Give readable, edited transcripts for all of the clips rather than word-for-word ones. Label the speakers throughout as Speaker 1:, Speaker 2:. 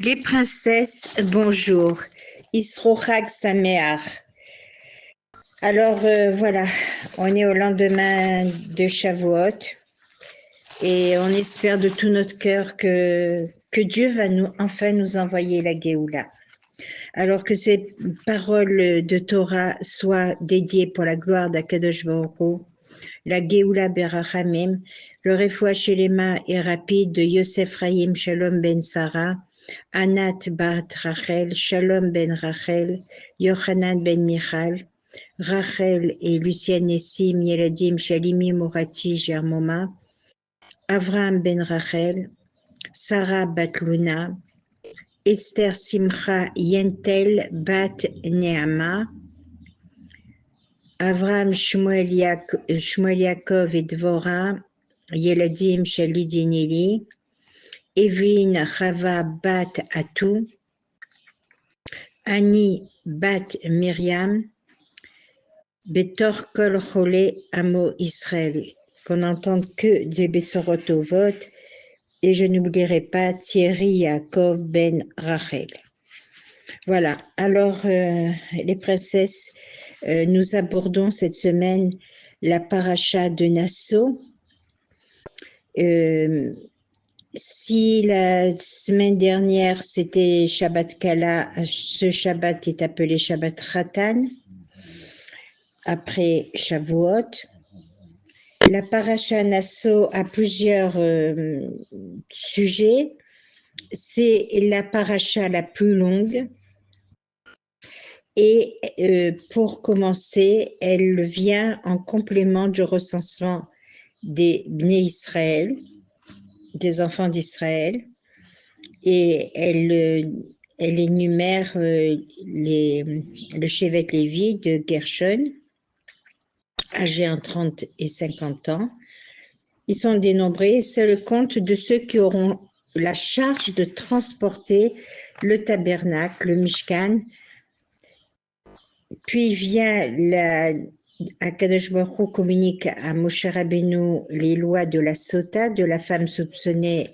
Speaker 1: Les princesses, bonjour. Isro Chag Sameach. Alors voilà, on est au lendemain de Shavuot et on espère de tout notre cœur que Dieu va enfin nous envoyer la Géoula. Alors que ces paroles de Torah soient dédiées pour la gloire d'Akadosh Baruch Hu, la Géoula Berachamim, le Refoua Shelema et rapide de Yosef Raïm Shalom Ben Sarah, Anat Bat Rachel, Shalom Ben Rachel, Yochanan Ben Michal, Rachel et Lucienne Nessim, Yeladim Shalimi Morati Germoma, Avraham Ben Rachel, Sarah Bat Luna, Esther Simcha Yentel Bat Neama, Avraham Shmuel Yaakov et Dvorah, Yeladim Shalidinili, Evelyne Chava Bat Atou, Annie Bat Myriam, Betor Kol Chole Amo Israël, qu'on n'entende que des Bessorot au vote, et je n'oublierai pas Thierry Yaakov Ben Rachel. Voilà, alors les princesses, nous abordons cette semaine la paracha de Nassau. Si la semaine dernière c'était Shabbat Kala, ce Shabbat est appelé Shabbat Ratan, après Shavuot. La paracha Nassau a plusieurs sujets. C'est la paracha la plus longue. Et pour commencer, elle vient en complément du recensement des Bnei Israël, des enfants d'Israël, et elle énumère le Shevet Lévi de Gershon, âgés entre 30 et 50 ans. Ils sont dénombrés, c'est le compte de ceux qui auront la charge de transporter le tabernacle, le Mishkan. Puis vient Akadosh Baruch Hu communique à Moshe Rabbeinu les lois de la sota, de la femme soupçonnée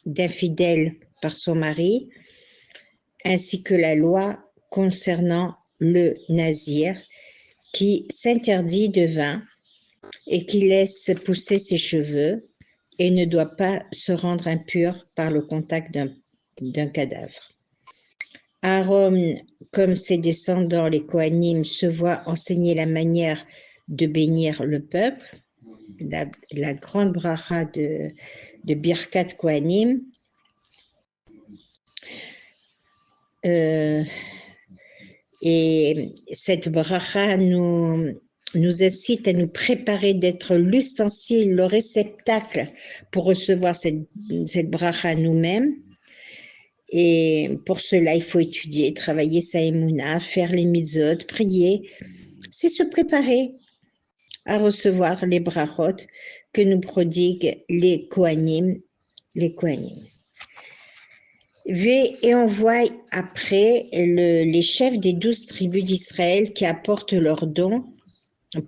Speaker 1: d'infidèle par son mari, ainsi que la loi concernant le nazir qui s'interdit de vin et qui laisse pousser ses cheveux et ne doit pas se rendre impur par le contact d'un cadavre. Aaron, comme ses descendants, les Kohanim, se voit enseigner la manière de bénir le peuple, la grande bracha de Birkat Kohanim. Et cette bracha nous incite à nous préparer d'être l'ustensile, le réceptacle pour recevoir cette bracha nous-mêmes. Et pour cela, il faut étudier, travailler sa émouna, faire les mitzvot, prier. C'est se préparer à recevoir les brachot que nous prodiguent les Kohanim. Et on voit après les chefs des 12 tribus d'Israël qui apportent leurs dons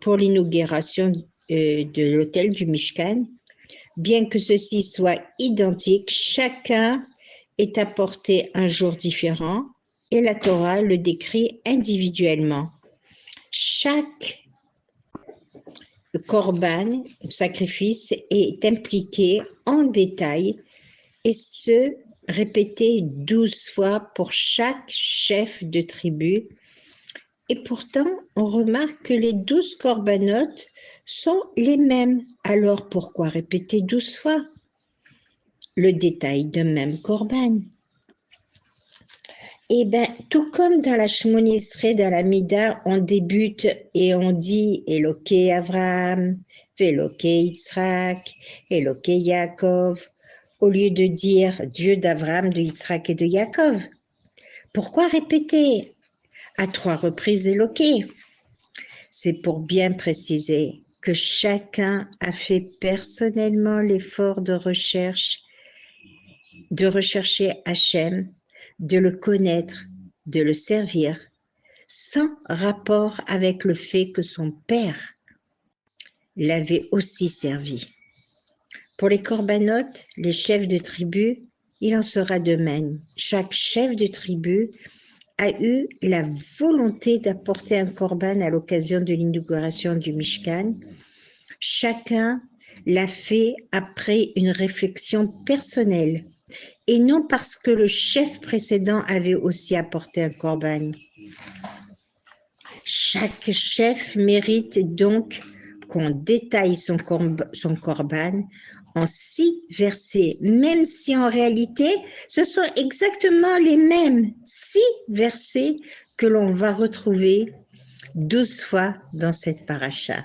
Speaker 1: pour l'inauguration de l'autel du Mishkan. Bien que ceci soit identique, chacun est apporté un jour différent et la Torah le décrit individuellement. Chaque korban, sacrifice, est impliqué en détail et ce, répété 12 fois pour chaque chef de tribu. Et pourtant, on remarque que les 12 corbanotes sont les mêmes. Alors pourquoi répéter 12 fois le détail d'un même korban? Eh bien, tout comme dans la Shmoni Esrei, dans la Mida, on débute et on dit Eloké Avraham, Veloké Yitzhak, Eloké Yaakov, au lieu de dire Dieu d'Avraham, de Yitzhak et de Yaakov. Pourquoi répéter à 3 reprises Eloké? C'est pour bien préciser que chacun a fait personnellement l'effort de rechercher Hachem, de le connaître, de le servir, sans rapport avec le fait que son père l'avait aussi servi. Pour les corbanotes, les chefs de tribu il en sera de même. Chaque chef de tribu a eu la volonté d'apporter un korban à l'occasion de l'inauguration du Mishkan. Chacun l'a fait après une réflexion personnelle et non parce que le chef précédent avait aussi apporté un korban. Chaque chef mérite donc qu'on détaille son korban en 6 versets, même si en réalité, ce sont exactement les mêmes 6 versets que l'on va retrouver 12 fois dans cette paracha.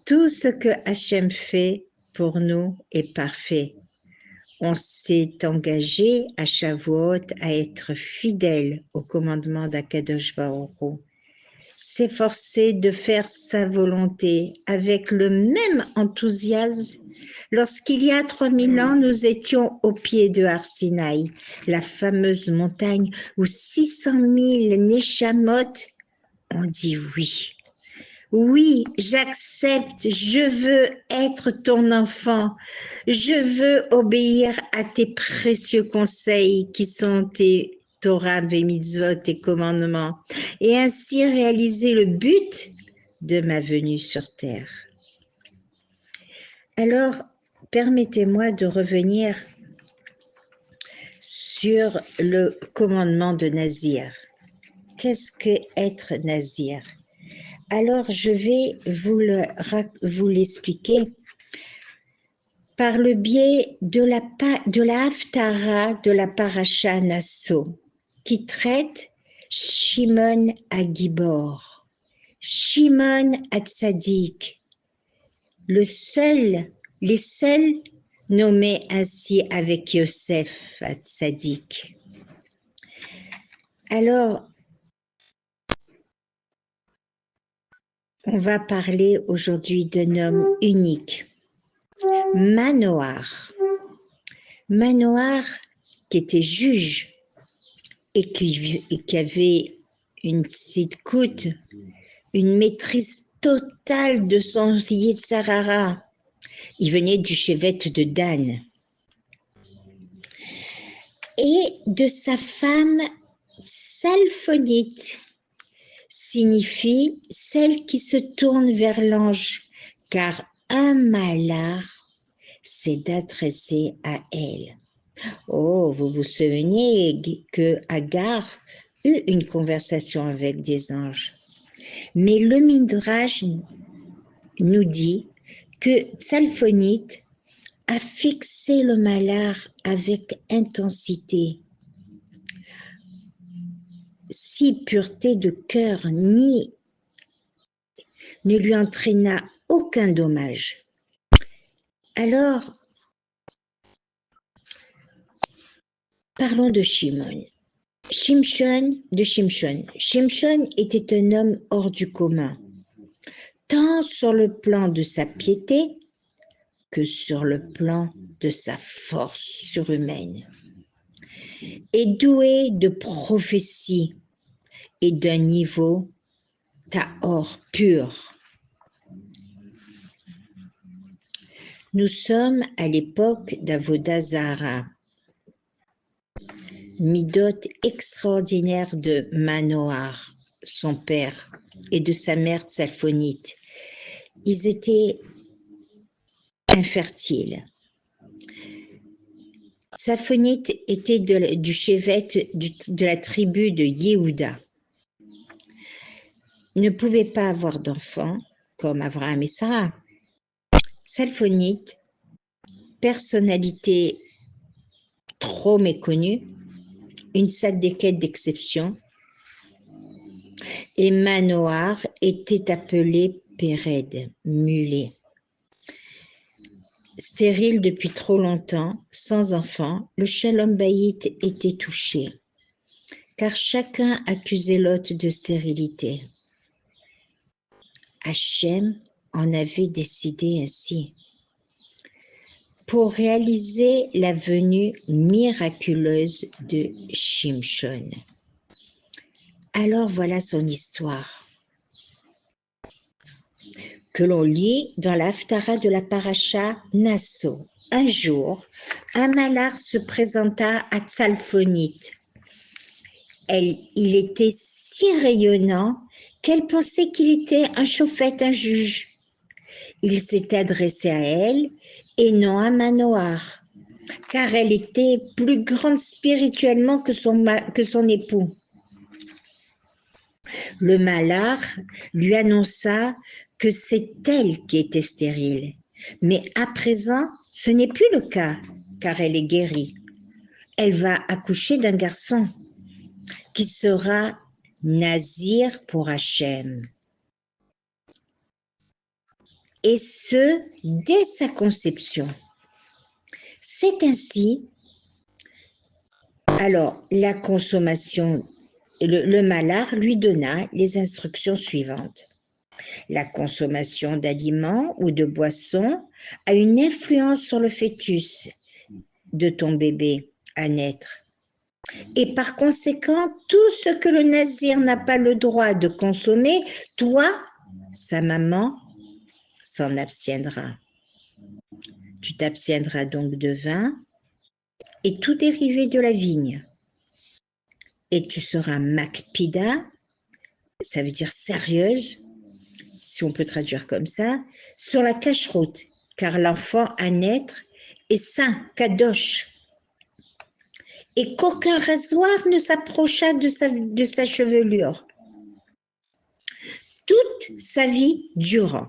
Speaker 1: Tout ce que Hachem fait pour nous est parfait. On s'est engagé à Shavuot à être fidèle au commandement d'Akadosh Baruch Hu, s'efforcer de faire sa volonté avec le même enthousiasme lorsqu'il y a 3000 ans, nous étions au pied de Har Sinaï, la fameuse montagne où 600 000 Neshamot ont dit oui. Oui, j'accepte, je veux être ton enfant, je veux obéir à tes précieux conseils qui sont tes Torah, tes mitzvot, tes commandements, et ainsi réaliser le but de ma venue sur terre. Alors, permettez-moi de revenir sur le commandement de Nazir. Qu'est-ce que être Nazir? Alors, je vais vous l'expliquer par le biais de la Haftara de la Paracha Nasso, qui traite Shimon Agibor, Shimon Hatzadik, les seuls nommés ainsi avec Yosef Hatzadik. Alors, on va parler aujourd'hui d'un homme unique, Manoach. Manoach, qui était juge et qui avait une tzidkout, une maîtrise totale de son Yetzarara. Il venait du chevet de Dan. Et de sa femme Salphonite, signifie celle qui se tourne vers l'ange, car un malheur s'est adressé à elle. Oh, vous vous souvenez que Agar eut une conversation avec des anges. Mais le Midrash nous dit que Salphonite a fixé le malheur avec intensité. Si pureté de cœur ne lui entraîna aucun dommage. Alors, parlons de Shimon. Shimshon était un homme hors du commun, tant sur le plan de sa piété que sur le plan de sa force surhumaine, et doué de prophétie et d'un niveau tahor pur. Nous sommes à l'époque d'Avoda Zara, midot extraordinaire de Manoach, son père, et de sa mère Salphonite. Ils étaient infertiles. Salphonite était du chevet de la tribu de Yehuda. Ne pouvait pas avoir d'enfants comme Abraham et Sarah. Salphonite, personnalité trop méconnue, une tzadékette d'exception, et Manoach était appelé Péred, mulet. Stérile depuis trop longtemps, sans enfant, le shalom bayit était touché, car chacun accusait l'autre de stérilité. Hachem en avait décidé ainsi. Pour réaliser la venue miraculeuse de Shimshon. Alors voilà son histoire, que l'on lit dans la Haftara de la Paracha Nasso. Un jour, un malard se présenta à Tsalfonite. Il était si rayonnant qu'elle pensait qu'il était un chauffette, un juge. Il s'est adressé à elle et non à Manoar, car elle était plus grande spirituellement que son époux. Le malard lui annonça que c'est elle qui était stérile. Mais à présent, ce n'est plus le cas, car elle est guérie. Elle va accoucher d'un garçon qui sera Nazir pour Hachem. Et ce, dès sa conception. C'est ainsi, alors la consommation, le malard lui donna les instructions suivantes. La consommation d'aliments ou de boissons a une influence sur le fœtus de ton bébé à naître. Et par conséquent, tout ce que le nazir n'a pas le droit de consommer, toi, sa maman, s'en abstiendra. Tu t'abstiendras donc de vin et tout dérivé de la vigne. Et tu seras makpida, ça veut dire sérieuse, si on peut traduire comme ça, sur la cacheroute, car l'enfant à naître est saint, kadosh, et qu'aucun rasoir ne s'approcha de sa chevelure toute sa vie durant.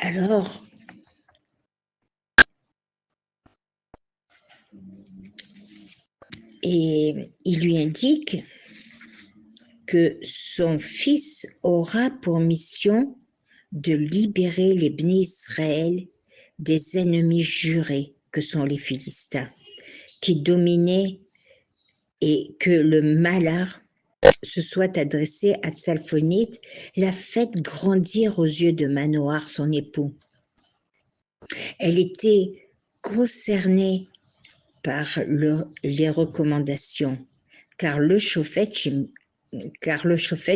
Speaker 1: Alors, et il lui indique que son fils aura pour mission de libérer les Bnei Israël des ennemis jurés que sont les Philistins, qui dominaient, et que le malheur se soit adressé à Tsalfonite, l'a fait grandir aux yeux de Manoar, son époux. Elle était concernée par les recommandations, car le chauffette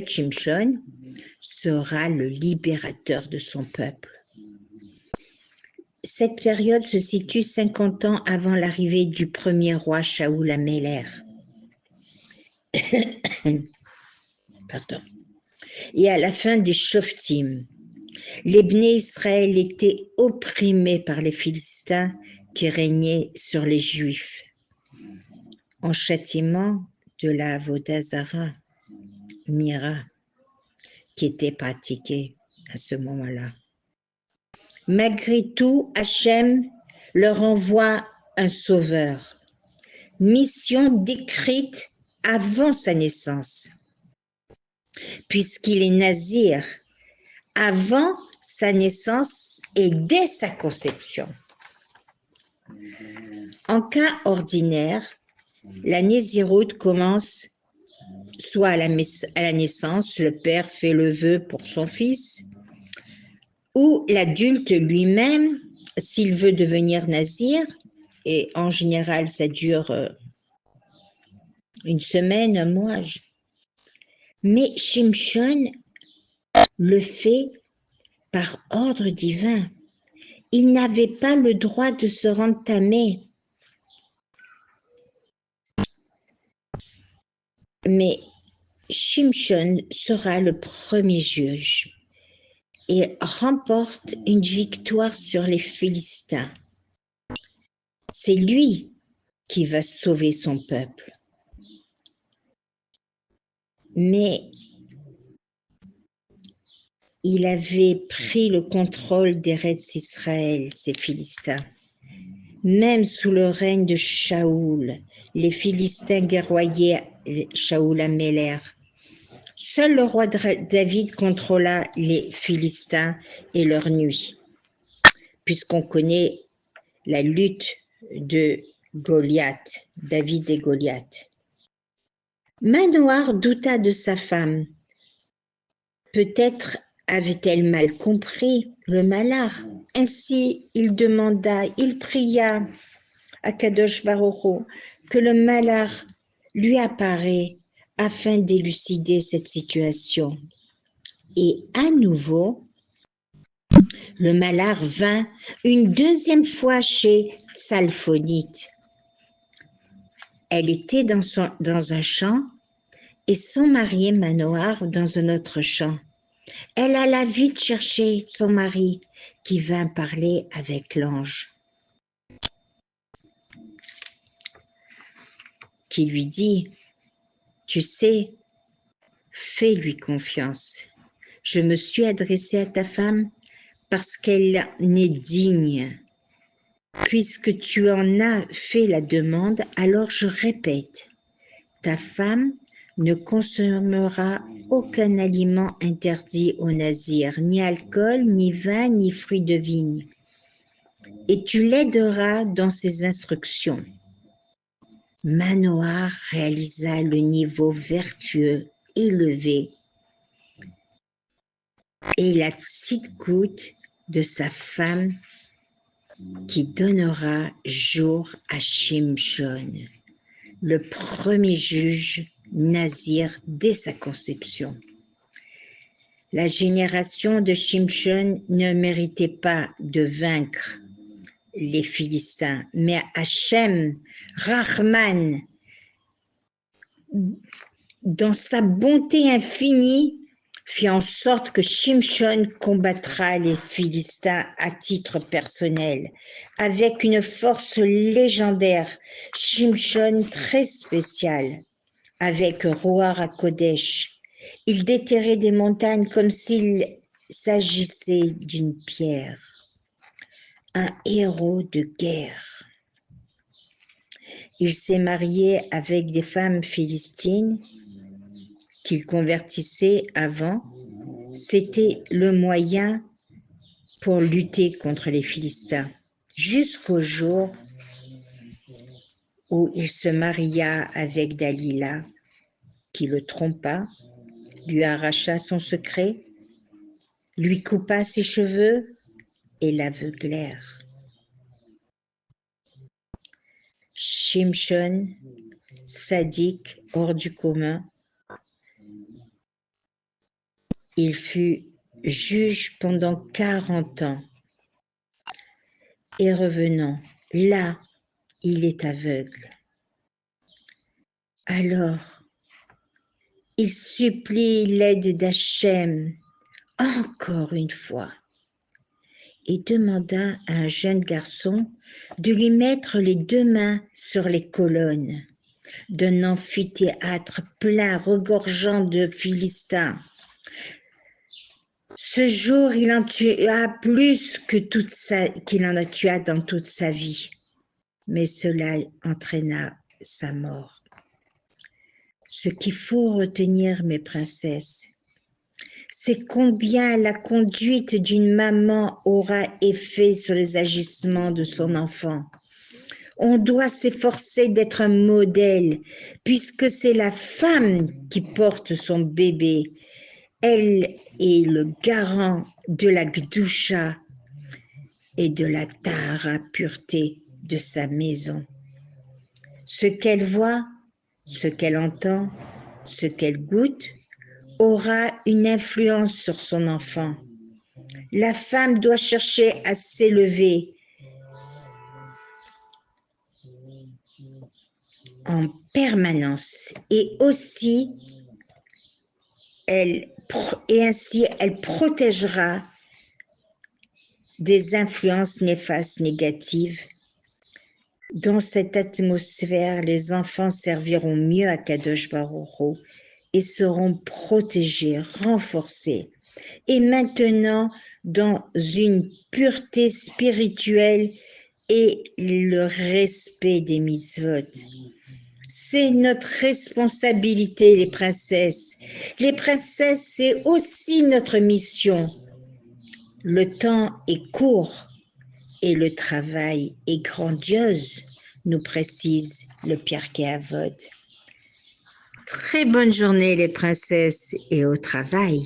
Speaker 1: Shimshon sera le libérateur de son peuple. Cette période se situe 50 ans avant l'arrivée du premier roi Shaoul Améler. Pardon. Et à la fin des Shoftim, les Bnei Israël étaient opprimés par les Philistins qui régnaient sur les Juifs, en châtiment de la Avodah Zara, Mira, qui était pratiquée à ce moment-là. Malgré tout, Hachem leur envoie un sauveur, mission décrite avant sa naissance, puisqu'il est nazir avant sa naissance et dès sa conception. En cas ordinaire, la naziroute commence soit à la naissance, le père fait le vœu pour son fils, ou l'adulte lui-même, s'il veut devenir nazir, et en général ça dure une semaine, un mois. Mais Shimshon le fait par ordre divin. Il n'avait pas le droit de se rendre tamé. Mais Shimshon sera le premier juge et remporte une victoire sur les Philistins. C'est lui qui va sauver son peuple. Mais il avait pris le contrôle d'Eretz Israël, ces Philistins. Même sous le règne de Shaoul, les Philistins guerroyaient Shaoul Améler. Seul le roi David contrôla les Philistins et leur nuit, puisqu'on connaît la lutte de Goliath, David et Goliath. Manoar douta de sa femme. Peut-être avait-elle mal compris le malheur. Ainsi, il pria à Kadosh Baruch Hu que le malheur lui apparaît afin d'élucider cette situation. Et à nouveau, Le Malar vint une deuxième fois chez Tsalfonite. Elle était dans un champ et son mari Manoar dans un autre champ. Elle alla vite chercher son mari qui vint parler avec l'ange, qui lui dit, « Tu sais, fais-lui confiance. Je me suis adressée à ta femme parce qu'elle en est digne. Puisque tu en as fait la demande, alors je répète, ta femme ne consommera aucun aliment interdit aux nazirs, ni alcool, ni vin, ni fruits de vigne. Et tu l'aideras dans ses instructions. » Manoar réalisa le niveau vertueux élevé et la tzidkout de sa femme qui donnera jour à Shimshon, le premier juge nazir dès sa conception. La génération de Shimshon ne méritait pas de vaincre les Philistins, mais Hachem, Rahman, dans sa bonté infinie, fit en sorte que Shimshon combattra les Philistins à titre personnel, avec une force légendaire, Shimshon très spécial, avec Ruach HaKodesh. Il déterrait des montagnes comme s'il s'agissait d'une pierre. Un héros de guerre. Il s'est marié avec des femmes philistines qu'il convertissait avant. C'était le moyen pour lutter contre les Philistins, jusqu'au jour où il se maria avec Dalila, qui le trompa, lui arracha son secret, lui coupa ses cheveux et l'aveuglèrent. Shimshon, sadique hors du commun, il fut juge pendant 40 ans. Et revenant, là, il est aveugle. Alors, il supplie l'aide d'Hachem, encore une fois, et demanda à un jeune garçon de lui mettre les 2 mains sur les colonnes d'un amphithéâtre plein regorgeant de Philistins. Ce jour, il en tua plus que qu'il en a tué dans toute sa vie, mais cela entraîna sa mort. Ce qu'il faut retenir, mes princesses, c'est combien la conduite d'une maman aura effet sur les agissements de son enfant. On doit s'efforcer d'être un modèle, puisque c'est la femme qui porte son bébé. Elle est le garant de la Gdusha et de la Tahara, pureté de sa maison. Ce qu'elle voit, ce qu'elle entend, ce qu'elle goûte, aura une influence sur son enfant. La femme doit chercher à s'élever en permanence et ainsi elle protégera des influences néfastes négatives. Dans cette atmosphère, les enfants serviront mieux à Kadosh Baruch Hu et seront protégés, renforcés, et maintenant dans une pureté spirituelle et le respect des mitzvot. C'est notre responsabilité, les princesses. Les princesses, c'est aussi notre mission. Le temps est court et le travail est grandiose, nous précise le Pirkei Avot. Très bonne journée, les princesses, et au travail.